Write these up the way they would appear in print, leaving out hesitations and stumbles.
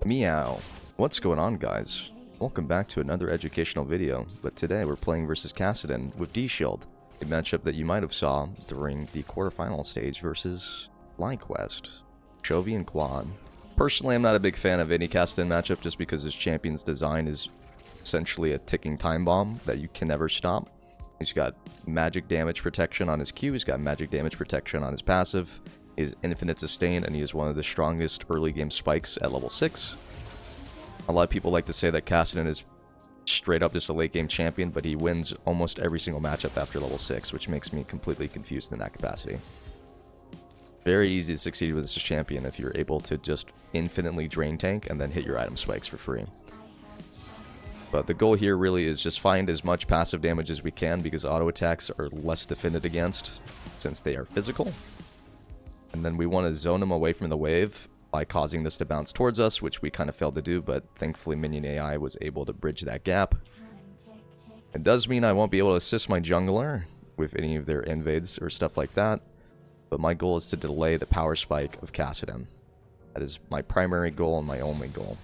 Meow. What's going on, guys? Welcome back to another educational video, but today we're playing versus Kassadin with D-Shield, a matchup that you might have saw during the quarterfinal stage versus LionQuest, Chovy and Quad. Personally, I'm not a big fan of any Kassadin matchup just because his champion's design is essentially a ticking time bomb that you can never stop. He's got magic damage protection on his Q, he's got magic damage protection on his passive, he has infinite sustain, and he is one of the strongest early game spikes at level 6. A lot of people like to say that Kassadin is straight up just a late game champion, but he wins almost every single matchup after level 6, which makes me completely confused in that capacity. Very easy to succeed with this champion if you're able to just infinitely drain tank and then hit your item spikes for free. But the goal here really is just find as much passive damage as we can because auto attacks are less defended against since they are physical. And then we want to zone them away from the wave by causing this to bounce towards us, which we kind of failed to do, but thankfully Minion AI was able to bridge that gap. It does mean I won't be able to assist my jungler with any of their invades or stuff like that, but my goal is to delay the power spike of Kassadin. That is my primary goal and my only goal.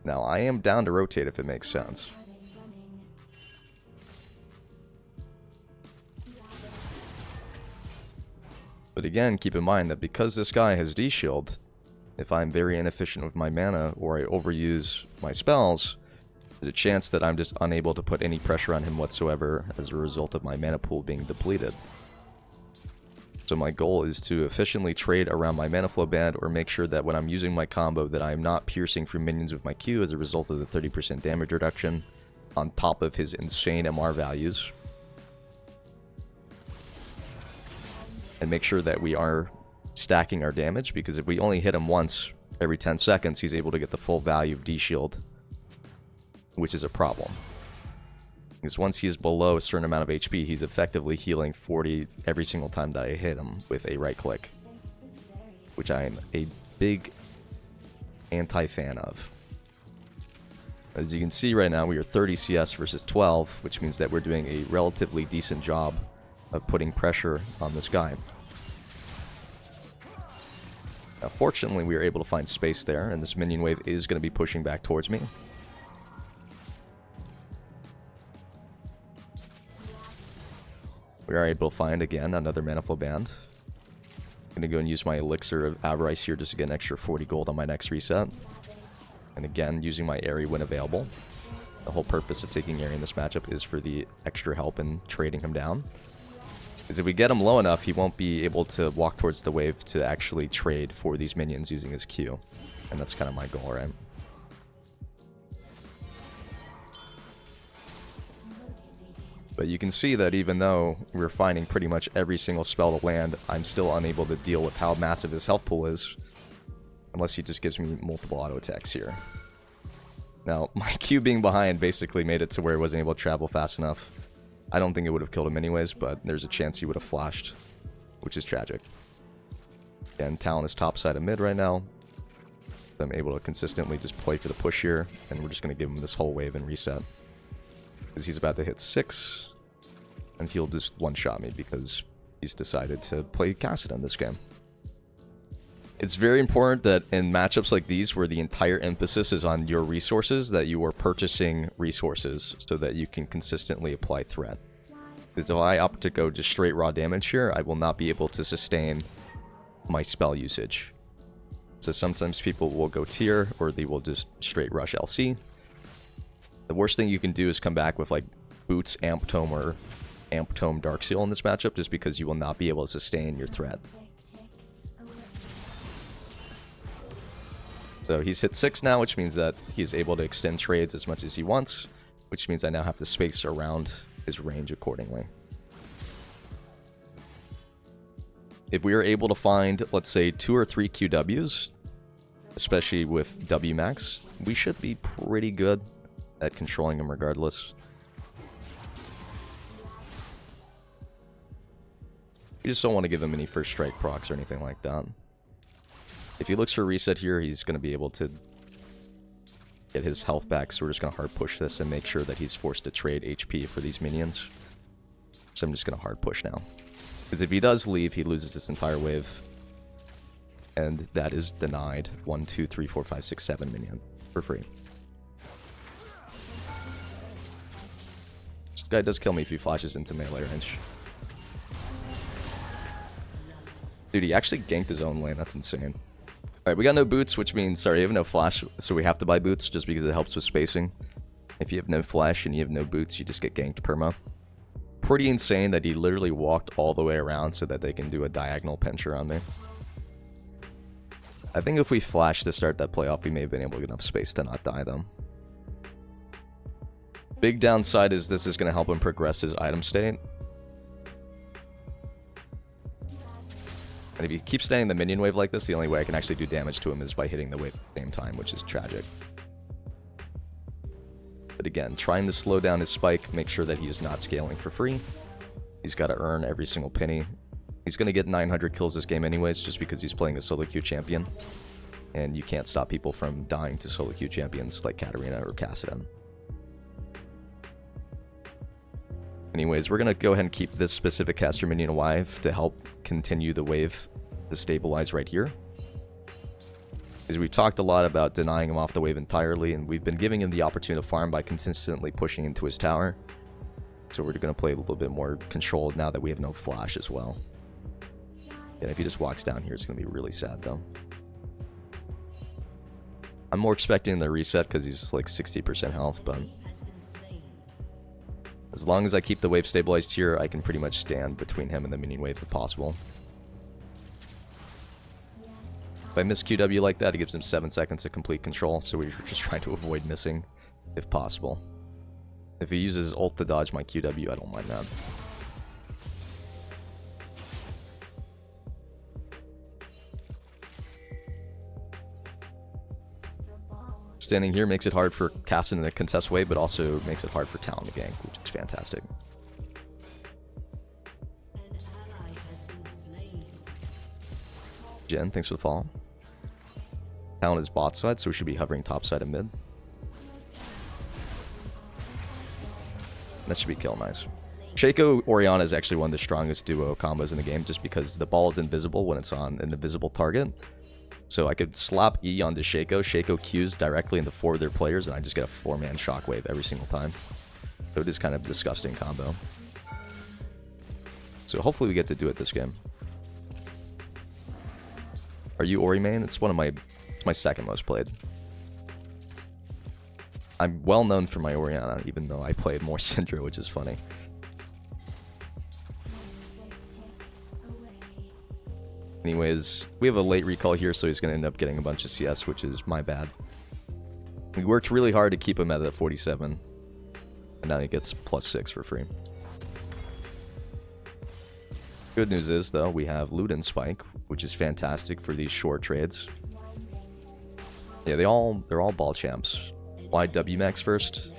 Now, I am down to rotate if it makes sense. But again, keep in mind that because this guy has D-Shield, if I'm very inefficient with my mana or I overuse my spells, there's a chance that I'm just unable to put any pressure on him whatsoever as a result of my mana pool being depleted. So my goal is to efficiently trade around my mana flow band or make sure that when I'm using my combo that I am not piercing through minions with my Q as a result of the 30% damage reduction on top of his insane MR values. And make sure that we are stacking our damage, because if we only hit him once every 10 seconds, he's able to get the full value of D-Shield, which is a problem. Because once he is below a certain amount of HP, he's effectively healing 40 every single time that I hit him with a right click, which I am a big anti-fan of. As you can see right now, we are 30 CS versus 12, which means that we're doing a relatively decent job of putting pressure on this guy. Now, fortunately, we are able to find space there, and this minion wave is going to be pushing back towards me. We are able to find, again, another mana flow band. I'm going to go and use my Elixir of Avarice here just to get an extra 40 gold on my next reset. And again, using my Airy when available. The whole purpose of taking Airy in this matchup is for the extra help in trading him down. Because if we get him low enough, he won't be able to walk towards the wave to actually trade for these minions using his Q. And that's kind of my goal, right? But you can see that even though we're finding pretty much every single spell to land, I'm still unable to deal with how massive his health pool is. Unless he just gives me multiple auto attacks here. Now, my Q being behind basically made it to where he wasn't able to travel fast enough. I don't think it would have killed him anyways, but there's a chance he would have flashed, which is tragic. Again, Talon is top side of mid right now. So I'm able to consistently just play for the push here, and we're just going to give him this whole wave and reset. Because he's about to hit 6, and he'll just one-shot me because he's decided to play Kassadin this game. It's very important that in matchups like these, where the entire emphasis is on your resources, that you are purchasing resources so that you can consistently apply threat. Because if I opt to go just straight raw damage here, I will not be able to sustain my spell usage. So sometimes people will go tier, or they will just straight rush LC. The worst thing you can do is come back with like Boots, Amp Tome, or Amp Tome Dark Seal in this matchup, just because you will not be able to sustain your threat. So he's hit 6 now, which means that he's able to extend trades as much as he wants, which means I now have to space around his range accordingly. If we are able to find, let's say, 2 or 3 QWs, especially with W max, we should be pretty good at controlling him regardless. We just don't want to give him any first strike procs or anything like that. If he looks for a reset here, he's going to be able to get his health back, so we're just going to hard push this and make sure that he's forced to trade HP for these minions. So I'm just going to hard push now. Because if he does leave, he loses this entire wave. And that is denied 1, 2, 3, 4, 5, 6, 7 minion for free. This guy does kill me if he flashes into melee range. Dude, he actually ganked his own lane. That's insane. Alright, we got no boots, which means, sorry, you have no flash, so we have to buy boots just because it helps with spacing. If you have no flash and you have no boots, you just get ganked perma. Pretty insane that he literally walked all the way around so that they can do a diagonal pincher on me. I think if we flashed to start that playoff, we may have been able to get enough space to not die, though. Big downside is this is going to help him progress his item state. And if he keeps staying in the minion wave like this, the only way I can actually do damage to him is by hitting the wave at the same time, which is tragic. But again, trying to slow down his spike, make sure that he is not scaling for free. He's got to earn every single penny. He's going to get 900 kills this game anyways, just because he's playing a solo queue champion. And you can't stop people from dying to solo queue champions like Katarina or Kassadin. Anyways, we're going to go ahead and keep this specific caster minion alive to help continue the wave to stabilize right here. Because we've talked a lot about denying him off the wave entirely, and we've been giving him the opportunity to farm by consistently pushing into his tower. So we're going to play a little bit more controlled now that we have no flash as well. And if he just walks down here, it's going to be really sad, though. I'm more expecting the reset because he's like 60% health, but as long as I keep the wave stabilized here, I can pretty much stand between him and the minion wave if possible. If I miss QW like that, it gives him 7 seconds to complete control, so we're just trying to avoid missing if possible. If he uses ult to dodge my QW, I don't mind that. Standing here makes it hard for Kassadin to contest wave, but also makes it hard for Talon to gank, which is fantastic. Jen, thanks for the follow. Talon is bot side, so we should be hovering top side of mid. That should be kill nice. Shaco Orianna is actually one of the strongest duo combos in the game, just because the ball is invisible when it's on an invisible target. So I could slap E onto Shaco, Shaco Qs directly into 4 of their players, and I just get a 4-man shockwave every single time. So it is kind of a disgusting combo. So hopefully we get to do it this game. Are you Ori main? It's my second most played. I'm well known for my Orianna, even though I played more Syndra, which is funny. Anyways, we have a late recall here, so he's going to end up getting a bunch of CS, which is my bad. We worked really hard to keep him at that 47, and now he gets +6 for free. Good news is, though, we have loot and spike, which is fantastic for these short trades. Yeah, they're all ball champs. Why WMAX first?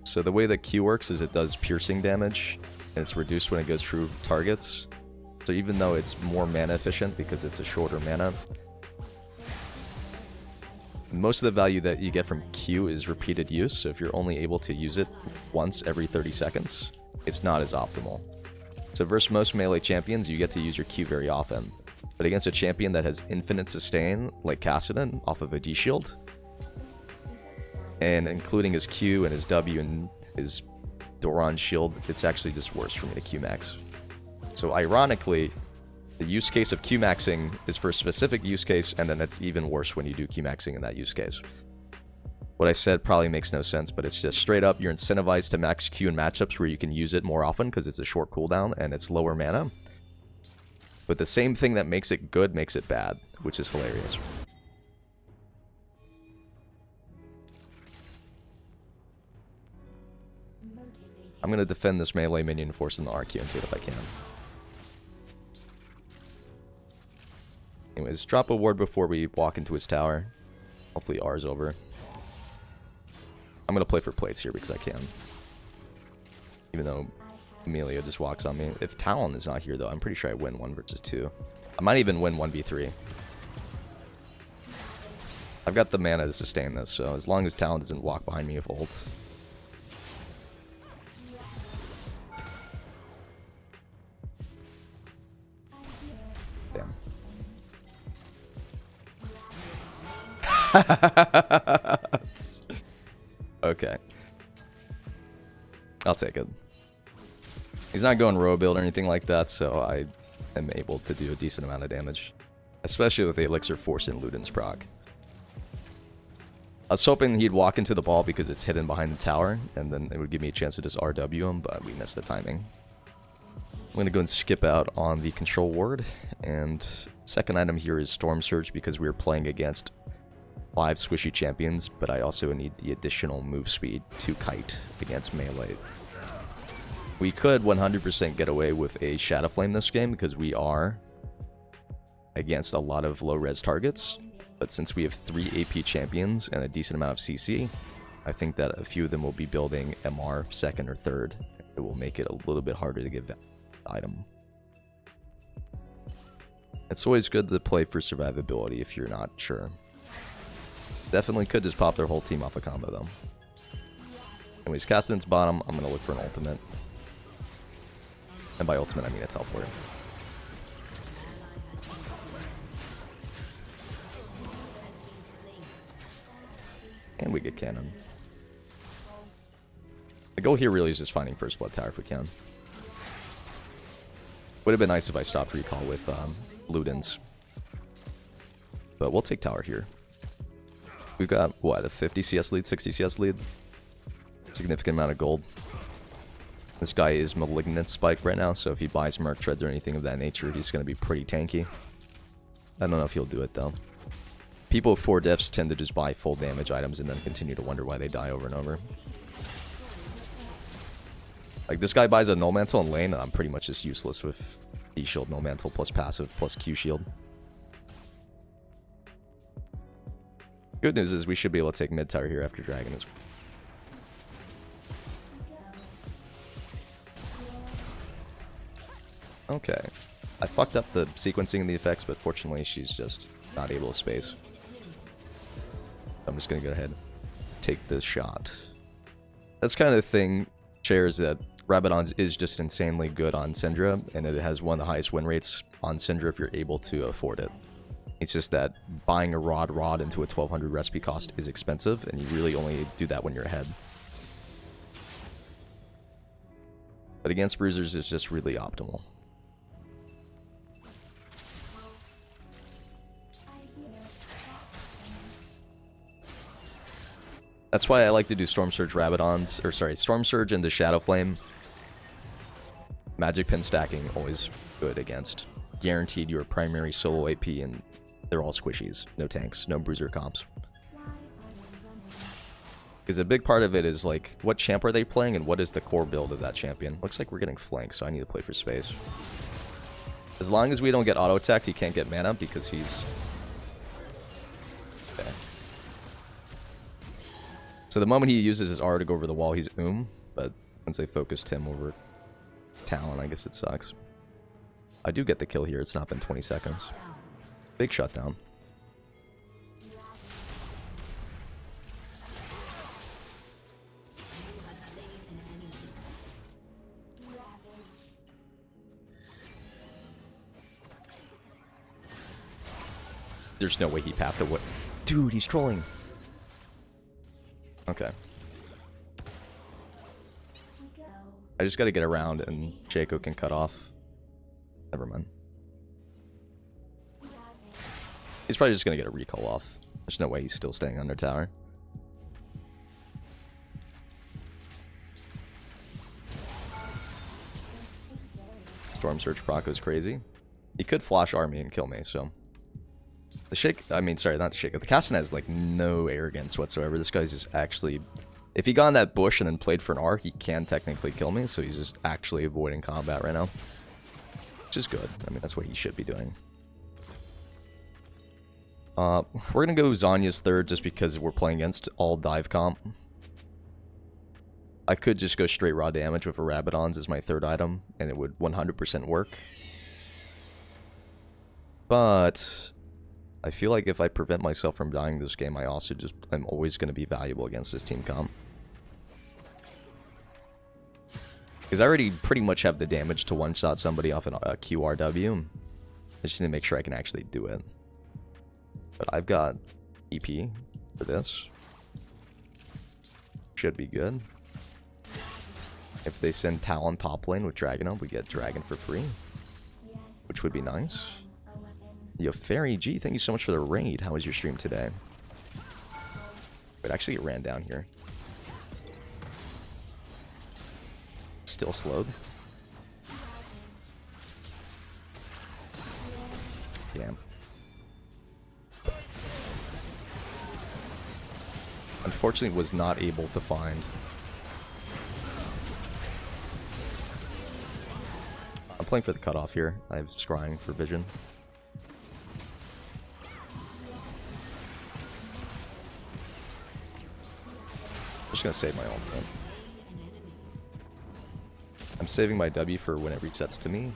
So the way that Q works is it does piercing damage, and it's reduced when it goes through targets. So even though it's more mana efficient because it's a shorter mana, most of the value that you get from Q is repeated use. So if you're only able to use it once every 30 seconds, it's not as optimal. So versus most melee champions, you get to use your Q very often. But against a champion that has infinite sustain, like Kassadin, off of a D shield, and including his Q and his W and his Doran shield, it's actually just worse for me to Q max. So ironically, the use case of Q-maxing is for a specific use case, and then it's even worse when you do Q-maxing in that use case. What I said probably makes no sense, but it's just straight up, you're incentivized to max Q in matchups where you can use it more often because it's a short cooldown and it's lower mana. But the same thing that makes it good makes it bad, which is hilarious. I'm going to defend this melee minion, forcing the RQ into it if I can. Anyways, drop a ward before we walk into his tower. Hopefully R's over. I'm going to play for plates here because I can. Even though Amelia just walks on me. If Talon is not here, though, I'm pretty sure I win 1 versus 2. I might even win 1v3. I've got the mana to sustain this, so as long as Talon doesn't walk behind me with ult. Damn. Okay. I'll take it. He's not going row build or anything like that, so I am able to do a decent amount of damage. Especially with the Elixir Force and Luden's proc. I was hoping he'd walk into the ball because it's hidden behind the tower, and then it would give me a chance to just RW him, but we missed the timing. I'm going to go and skip out on the control ward, and second item here is Storm Surge because we are playing against 5 squishy champions, but I also need the additional move speed to kite against melee. We could 100% get away with a Shadow Flame this game because we are against a lot of low-res targets, but since we have 3 AP champions and a decent amount of CC, I think that a few of them will be building MR second or third. It will make it a little bit harder to get that item. It's always good to play for survivability if you're not sure. Definitely could just pop their whole team off a combo though. Anyways, Kassadin's bottom, I'm going to look for an ultimate. And by ultimate I mean a teleport. And we get cannon. The goal here really is just finding first blood tower if we can. Would have been nice if I stopped recall with Luden's. But we'll take tower here. We've got, what, a 50 CS lead, 60 CS lead? Significant amount of gold. This guy is Malignant Spike right now, so if he buys Merc Treads or anything of that nature, he's going to be pretty tanky. I don't know if he'll do it, though. People with 4 diffs tend to just buy full damage items and then continue to wonder why they die over and over. Like, this guy buys a Null Mantle in lane, and I'm pretty much just useless with D-Shield, Null Mantle, plus passive, plus Q-Shield. Good news is we should be able to take mid tower here after Dragon is... Okay. I fucked up the sequencing of the effects, but fortunately she's just not able to space. I'm just gonna go ahead and take this shot. That's kind of the thing, shares that Rabadon's is just insanely good on Syndra, and it has one of the highest win rates on Syndra if you're able to afford it. It's just that buying a rod into a 1200 recipe cost is expensive, and you really only do that when you're ahead. But against bruisers, it's just really optimal. That's why I like to do Storm Surge Rabadons, or sorry, Storm Surge into Shadow Flame. Magic Pen stacking, always good against. Guaranteed your primary solo AP, and they're all squishies. No tanks, no bruiser comps. Because a big part of it is, like, what champ are they playing, and what is the core build of that champion? Looks like we're getting flanked, so I need to play for space. As long as we don't get auto-attacked, he can't get mana, because he's... Okay. So the moment he uses his R to go over the wall, he's but once they focused him over Talon, I guess it sucks. I do get the kill here, it's not been 20 seconds. Big shutdown. There's no way he pathed away. Dude, he's trolling. Okay. I just gotta get around and Jaco can cut off. Never mind. He's probably just gonna get a recall off. There's no way he's still staying under tower. Storm Surge proc is crazy. He could flash army and kill me, so... The Shake, I mean, sorry, not the Shake. The Kassadin has, like, no arrogance whatsoever. This guy's just actually... If he got in that bush and then played for an R, he can technically kill me, so he's just actually avoiding combat right now. Which is good. I mean, that's what he should be doing. We're gonna go Zhonya's third just because we're playing against all dive comp. I could just go straight raw damage with a Rabadon's as my third item, and it would 100% work. But... I feel like if I prevent myself from dying this game, I also just am always going to be valuable against this team comp. Because I already pretty much have the damage to one-shot somebody off a QRW. I just need to make sure I can actually do it. But I've got EP for this. Should be good. If they send Talon top lane with Dragon up, we get Dragon for free, which would be nice. Yo, Fairy G, thank you so much for the raid. How was your stream today? Wait, actually it ran down here. Still slowed. Damn. Unfortunately, was not able to find. I'm playing for the cutoff here. I have scrying for vision. I'm just gonna save my ultimate. I'm saving my W for when it resets to me.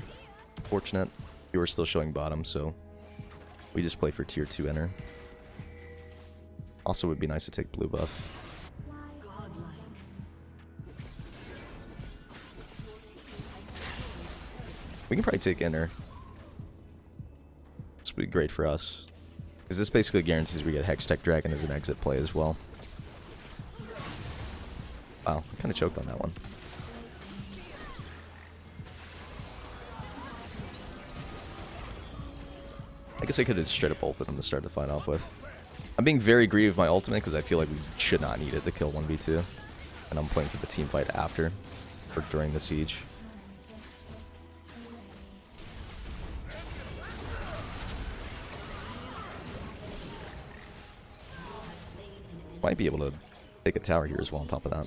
Fortunate. You are still showing bottom, so we just play for tier 2 enter. Also, it would be nice to take blue buff. We can probably take enter. This would be great for us, because this basically guarantees we get Hextech Dragon as an exit play as well. Wow, I kind of choked on that one. I guess I could have straight up ulted him to start the fight off with. I'm being very greedy with my ultimate because I feel like we should not need it to kill 1v2. And I'm playing for the team fight after, or during the siege. Might be able to take a tower here as well on top of that.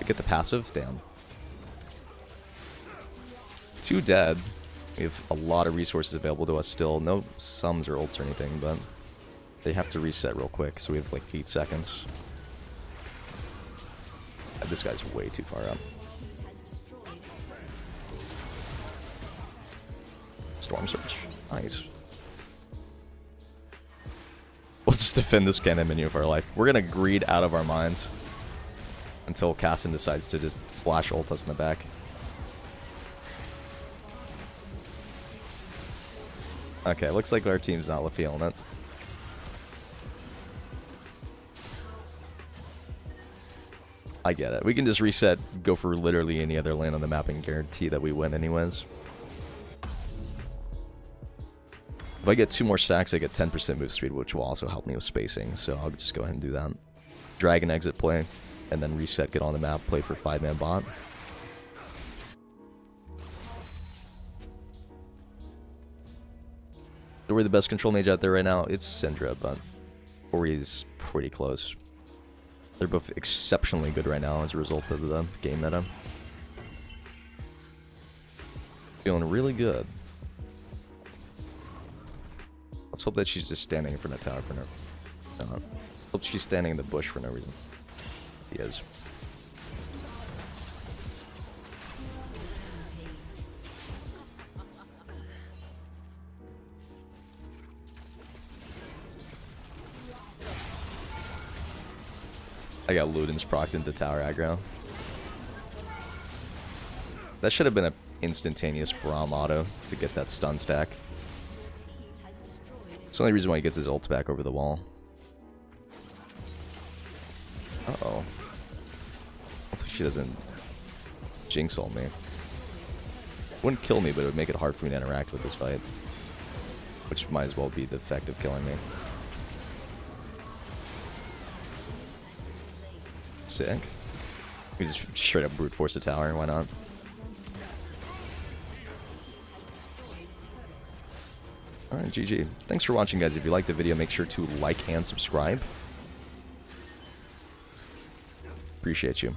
Get the passive, damn. 2 dead. We have a lot of resources available to us still. No sums or ults or anything, but they have to reset real quick, so we have like 8 seconds. This guy's way too far up. Storm Surge. Nice. We'll just defend this cannon menu for our life. We're gonna greed out of our minds until Cassin decides to just flash ult us in the back. Okay, looks like our team's not feeling it. I get it. We can just reset, go for literally any other lane on the map and guarantee that we win anyways. If I get 2 more stacks, I get 10% move speed, which will also help me with spacing, so I'll just go ahead and do that. Dragon exit play, and then reset, get on the map, play for 5-man bot. We're the best control mage out there right now. It's Syndra, but Ori's pretty close. They're both exceptionally good right now as a result of the game meta. Feeling really good. Let's hope that she's just standing in front of the tower for no. Hope she's standing in the bush for no reason. He is. I got Luden's procced into tower aggro. That should have been an instantaneous Braum auto to get that stun stack. It's the only reason why he gets his ult back over the wall. Uh-oh. Hopefully she doesn't jinx ult me. Wouldn't kill me, but it would make it hard for me to interact with this fight. Which might as well be the effect of killing me. Sick. We just straight up brute force the tower, why not? Alright, GG. Thanks for watching, guys. If you liked the video, make sure to like and subscribe. Appreciate you.